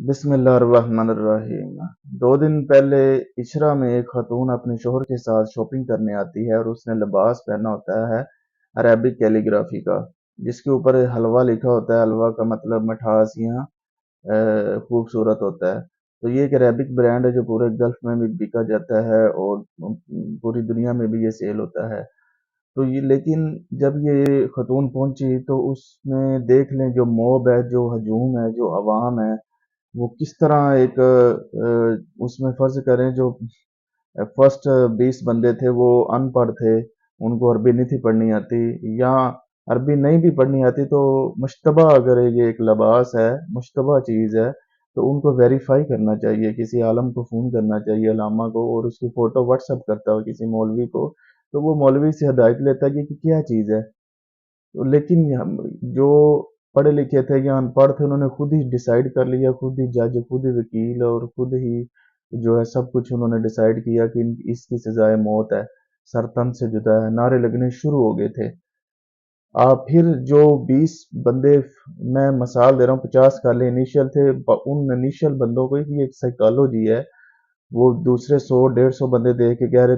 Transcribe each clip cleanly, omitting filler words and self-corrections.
बिस्मिल्लाहिर्रहमानिर्रहीम। 2 दिन पहले इशरा में एक खातून अपने शोहर के साथ शॉपिंग करने आती है और उसने लिबास पहना होता है अरेबिक कैलीग्राफी का, जिसके ऊपर हलवा लिखा होता है। हलवा का मतलब मिठास या खूबसूरत होता है। तो ये एक अरेबिक ब्रांड है जो पूरे गल्फ में भी बिका जाता है और पूरी दुनिया में भी ये सेल होता है। तो ये लेकिन जब ये खातून पहुंची तो उसमें देख लें जो मॉब है, जो हजूम है, जो अवाम है, वो किस तरह एक उसमें फर्ज करें जो फर्स्ट 20 बंदे थे वो अनपढ़ थे, उनको अरबी नहीं थी पढ़नी आती, या अरबी नहीं भी पढ़नी आती तो मुश्तबा अगर ये एक लिबास है, मुश्तबा चीज़ है, तो उनको वेरीफाई करना चाहिए, किसी आलम को फ़ोन करना चाहिए, अलामा को, और उसकी फ़ोटो व्हाट्सअप करता हो किसी मौलवी को, तो वो मौलवी से हिदायत लेता है कि क्या चीज़ है। तो लेकिन हम जो पढ़े लिखे थे या अनपढ़ थे उन्होंने खुद ही डिसाइड कर लिया, खुद ही जज, खुद ही वकील और खुद ही जो है सब कुछ उन्होंने डिसाइड किया कि इसकी सजाए मौत है, सर तन से जुदा है, नारे लगने शुरू हो गए थे। फिर जो 20 बंदे, मैं मिसाल दे रहा हूँ, 50 काले इनिशियल थे, उन इनिशियल बंदों को की एक साइकोलॉजी है, वो दूसरे 100 150 बंदे देख के कह रहे,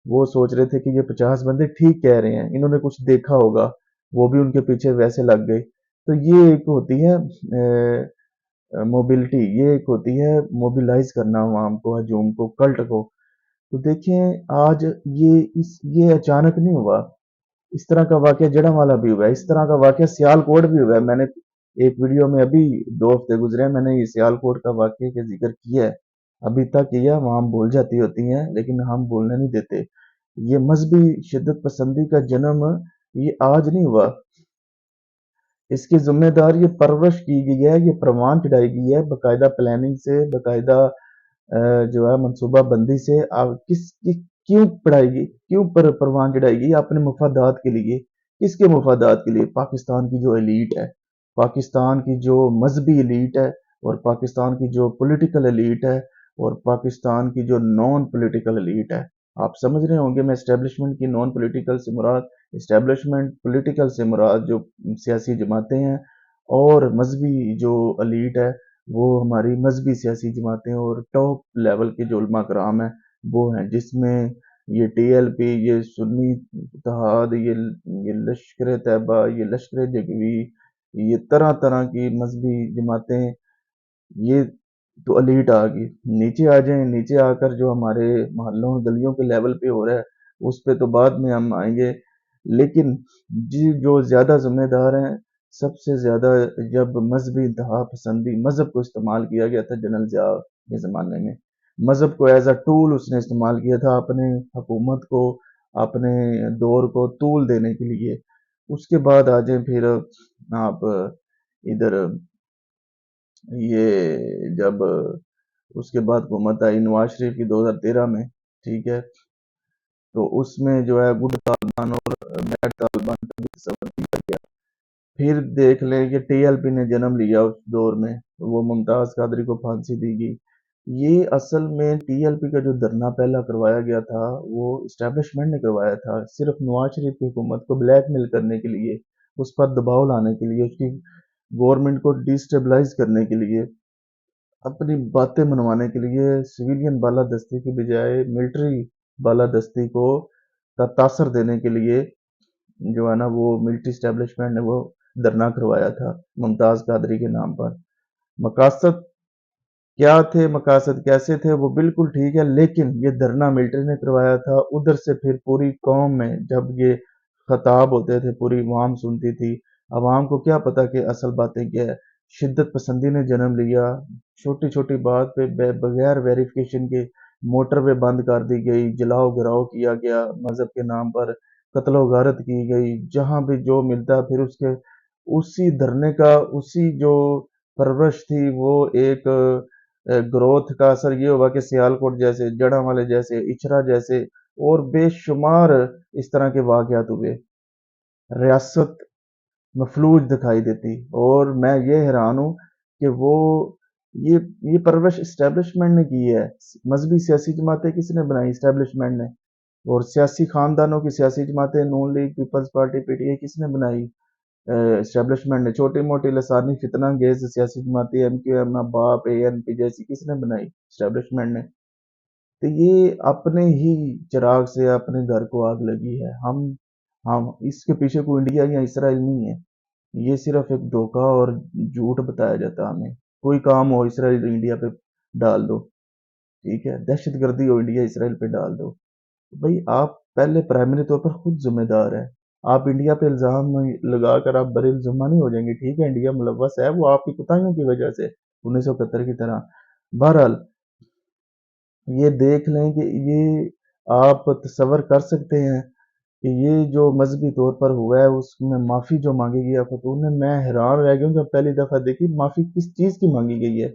वो सोच रहे थे कि ये 50 बंदे ठीक कह रहे हैं, इन्होंने कुछ देखा होगा, वो भी उनके पीछे वैसे लग गए। तो ये एक होती है मोबिलिटी, ये एक होती है मोबिलाइज करना अवाम को, हजूम को, कल्ट को। तो देखें आज ये अचानक नहीं हुआ, इस तरह का वाकया जड़ावाला भी हुआ है, इस तरह का वाकया सियालकोट भी हुआ है। मैंने एक वीडियो में अभी 2 हफ्ते गुजरे हैं, मैंने ये सियालकोट का वाकये का जिक्र किया है, अभी तक किया, वहां हम भूल जाती होती हैं लेकिन हम भूलने नहीं देते। ये मजहबी शिद्दत पसंदी का जन्म ये आज नहीं हुआ, इसकी जिम्मेदार ये परवरिश की गई है, ये परवान चढ़ाई गई है बाकायदा प्लानिंग से, बाकायदा जो है मनसूबा बंदी से। क्यों पढ़ाएगी, क्यों परवान चढ़ाएगी? अपने मुफादात के लिए। किसके मुफादात के लिए? पाकिस्तान की जो एलीट है, पाकिस्तान की जो मजहबी एलीट है, और पाकिस्तान की जो पॉलिटिकल एलीट है, और पाकिस्तान की जो नॉन पॉलिटिकल एलीट है। आप समझ रहे होंगे मैं एस्टेब्लिशमेंट की नॉन पॉलिटिकल से मुराद, एस्टेब्लिशमेंट पॉलिटिकल से मुराद जो सियासी जमातें हैं, और मजहबी जो एलीट है वो हमारी मजहबी सियासी जमातें और टॉप लेवल के जो उलमा कराम हैं वो हैं, जिसमें ये टीएलपी, ये सुन्नी इत्तेहाद, ये लश्कर तैयबा, ये लश्कर जगवी, ये तरह तरह की मजहबी जमातें, ये तो एलीट आ गई। नीचे आ जाएं, नीचे आकर जो हमारे मोहल्लों गलियों के लेवल पे हो रहा है उस पे तो बाद में हम आएंगे। लेकिन जी जो ज्यादा जिम्मेदार हैं, सबसे ज्यादा जब मजहबी इंतहा पसंदी मजहब को इस्तेमाल किया गया था जनरल जिया के जमाने में, मजहब को एज अ टूल उसने इस्तेमाल किया था अपने हुकूमत को, अपने दौर को तूल देने के लिए। उसके बाद आ जाए फिर आप इधर, ये जब उसके बाद हुकूमत आई नवाज शरीफ की 2013 में, ठीक है, तो उसमें जो है गुड तालिबान और बैड तालिबान का भी तस्वर किया गया। फिर देख लें कि टीएलपी ने जन्म लिया उस दौर में, वो मुमताज कादरी को फांसी दी गई। ये असल में टीएलपी का जो धरना पहला करवाया गया था वो इस्टेब्लिशमेंट ने करवाया था, सिर्फ नवाज शरीफ की हुकूमत को ब्लैकमेल करने के लिए, उस पर दबाव लाने के लिए, उसकी गवर्नमेंट को डिस्टेबलाइज करने के लिए, अपनी बातें मनवाने के लिए, सिविलियन बालादस्ती की बजाय मिलिट्री बालादस्ती को का तासर देने के लिए जो है ना वो मिलिट्री स्टैब्लिशमेंट ने वो धरना करवाया था मुमताज कादरी के नाम पर। मकासद क्या थे, मकासद कैसे थे, वो बिल्कुल ठीक है, लेकिन ये धरना मिलिट्री ने करवाया था। उधर से फिर पूरी कौम में जब ये खताब होते थे पूरी अवाम सुनती थी। अवाम को क्या पता कि असल बातें क्या है। शिद्दत पसंदी ने जन्म लिया, छोटी छोटी बात पे बगैर वेरिफिकेशन के मोटरवे बंद कर दी गई, जलाओ गिराओ किया गया मजहब के नाम पर, कत्लो गारत की गई, जहां भी जो मिलता फिर उसके उसी धरने का, उसी जो परवरिश थी वो एक ग्रोथ का असर ये होगा कि सियालकोट जैसे, जड़ावाले जैसे, इचरा जैसे और बेशुमार इस तरह के वाकयात हुए, रियासत मफलूज दिखाई देती। और मैं ये हैरान हूँ कि वो ये ये परवरिश इस्टेब्लिशमेंट ने की है। मजहबी सियासी जमातें किसने बनाई? इस्टेब्लिशमेंट ने। और सियासी खानदानों की सियासी जमातें, नून लीग, पीपल्स पार्टी, पीटीआई किसने बनाई? اسٹیبلشمنٹ نے چھوٹی موٹی لسانی فتنہ انگیز سیاسی جماعتیں ایم کیو ایم باپ اے این پی جیسی کس نے بنائی؟ اسٹیبلشمنٹ نے. تو یہ اپنے ہی چراغ سے اپنے گھر کو آگ لگی ہے. ہم اس کے پیچھے کوئی انڈیا یا اسرائیل نہیں ہے. یہ صرف ایک دھوکہ اور جھوٹ بتایا جاتا ہمیں. کوئی کام ہو اسرائیل انڈیا پہ ڈال دو، ٹھیک ہے، دہشت گردی ہو انڈیا اسرائیل پہ ڈال دو. بھائی آپ پہلے پرائمری طور پر خود ذمہ دار ہے. آپ انڈیا پہ الزام لگا کر آپ بڑے الزامہ نہیں ہو جائیں گے. ٹھیک ہے انڈیا ملوث ہے، وہ آپ کی کوتاہیوں کی وجہ سے 1971 کی طرح. بہرحال یہ دیکھ لیں کہ یہ آپ تصور کر سکتے ہیں کہ یہ جو مذہبی طور پر ہوا ہے اس میں معافی جو مانگی گئی ہے خاتون نے، میں حیران رہ گیا ہوں جب پہلی دفعہ دیکھی معافی کس چیز کی مانگی گئی ہے.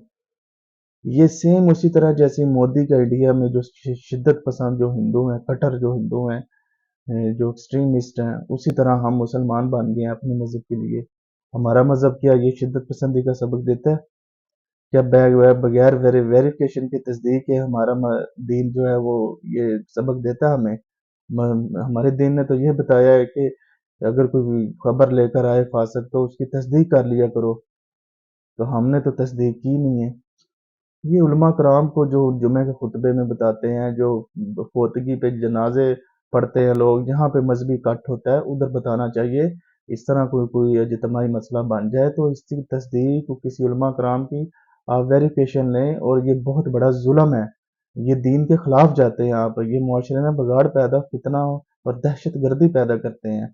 یہ سیم اسی طرح جیسے مودی کا انڈیا میں جو شدت پسند جو ہندو ہیں، کٹر جو ہندو ہیں، جو ایکسٹریمسٹ ہیں، اسی طرح ہم مسلمان بن گئے ہیں اپنے مذہب کے لیے. ہمارا مذہب کیا یہ شدت پسندی کا سبق دیتا ہے؟ کیا بغیر ویریفیکیشن کی تصدیق ہے ہمارا دین جو ہے وہ یہ سبق دیتا ہے ہمیں؟ ہمارے دین نے تو یہ بتایا ہے کہ اگر کوئی خبر لے کر آئے فاسق تو اس کی تصدیق کر لیا کرو. تو ہم نے تو تصدیق کی نہیں ہے. یہ علماء کرام کو جو جمعہ کے خطبے میں بتاتے ہیں، جو فوتگی پہ جنازے پڑھتے ہیں لوگ، جہاں پہ مذہبی کٹ ہوتا ہے ادھر بتانا چاہیے. اس طرح کوئی اجتماعی مسئلہ بن جائے تو اس کی تصدیق کسی علماء کرام کی آپ ویریفیکیشن لیں. اور یہ بہت بڑا ظلم ہے، یہ دین کے خلاف جاتے ہیں آپ. یہ معاشرے میں بگاڑ پیدا، فتنہ اور دہشت گردی پیدا کرتے ہیں.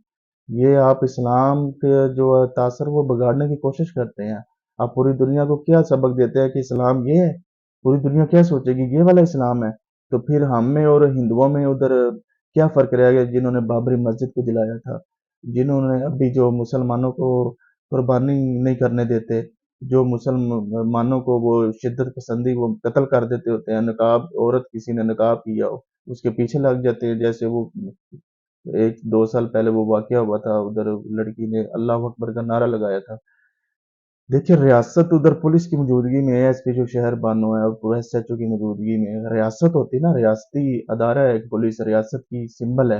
یہ آپ اسلام کے جو تاثر وہ بگاڑنے کی کوشش کرتے ہیں. آپ پوری دنیا کو کیا سبق دیتے ہیں کہ اسلام یہ ہے؟ پوری دنیا کیا سوچے گی یہ والا اسلام ہے؟ تو پھر ہم میں اور ہندوؤں میں ادھر کیا فرق رہ گیا جنہوں نے بابری مسجد کو جلایا تھا، جنہوں نے ابھی جو مسلمانوں کو قربانی نہیں کرنے دیتے، جو مسلمانوں کو وہ شدت پسندی وہ قتل کر دیتے ہوتے ہیں. نقاب، عورت کسی نے نقاب کیا ہو اس کے پیچھے لگ جاتے ہیں. جیسے وہ 1-2 سال پہلے وہ واقعہ ہوا تھا، ادھر لڑکی نے اللہ اکبر کا نعرہ لگایا تھا. دیکھیے ریاست ادھر پولیس کی موجودگی میں ایس پی جو شہر بانو ہے اور ایس ایچ او کی موجودگی میں ریاست ہوتی نا، ریاستی ادارہ ہے ایک پولیس، ریاست کی سمبل ہے.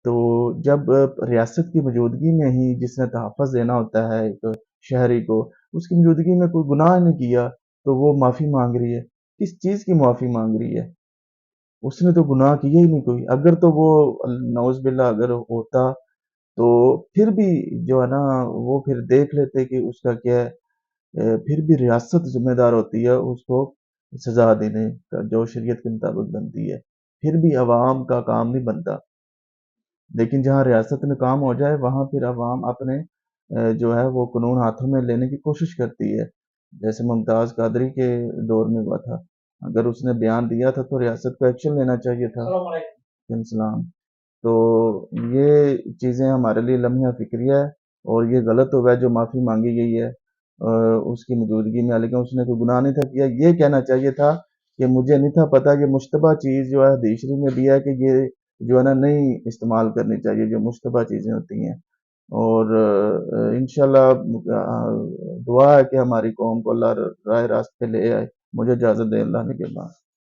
تو جب ریاست کی موجودگی میں ہی جس نے تحفظ دینا ہوتا ہے ایک شہری کو، اس کی موجودگی میں کوئی گناہ نہیں کیا تو وہ معافی مانگ رہی ہے. کس چیز کی معافی مانگ رہی ہے؟ اس نے تو گناہ کیا ہی نہیں کوئی. اگر تو وہ نعوذ باللہ اگر ہوتا تو پھر بھی جو ہے نا وہ پھر دیکھ لیتے کہ اس کا کیا ہے. پھر بھی ریاست ذمہ دار ہوتی ہے اس کو سزا دینے کا جو شریعت کے مطابق بنتی ہے. پھر بھی عوام کا کام نہیں بنتا. لیکن جہاں ریاست میں کام ہو جائے وہاں پھر عوام اپنے جو ہے وہ قانون ہاتھوں میں لینے کی کوشش کرتی ہے. جیسے ممتاز قادری کے دور میں ہوا تھا، اگر اس نے بیان دیا تھا تو ریاست کو ایکشن لینا چاہیے تھا. السلام. تو یہ چیزیں ہمارے لیے لمحہ فکریہ ہے اور یہ غلط ہو گیا جو معافی مانگی گئی ہے اس کی موجودگی میں. لیکن اس نے کوئی گناہ نہیں تھا کیا. یہ کہنا چاہیے تھا کہ مجھے نہیں تھا پتا یہ مشتبہ چیز جو ہے حدیث شریف میں بھی ہے کہ یہ جو ہے نا نہیں استعمال کرنی چاہیے جو مشتبہ چیزیں ہوتی ہیں. اور انشاءاللہ دعا ہے کہ ہماری قوم کو اللہ راہ راست پہ لے آئے. مجھے اجازت دے اللہ نے کے بعد.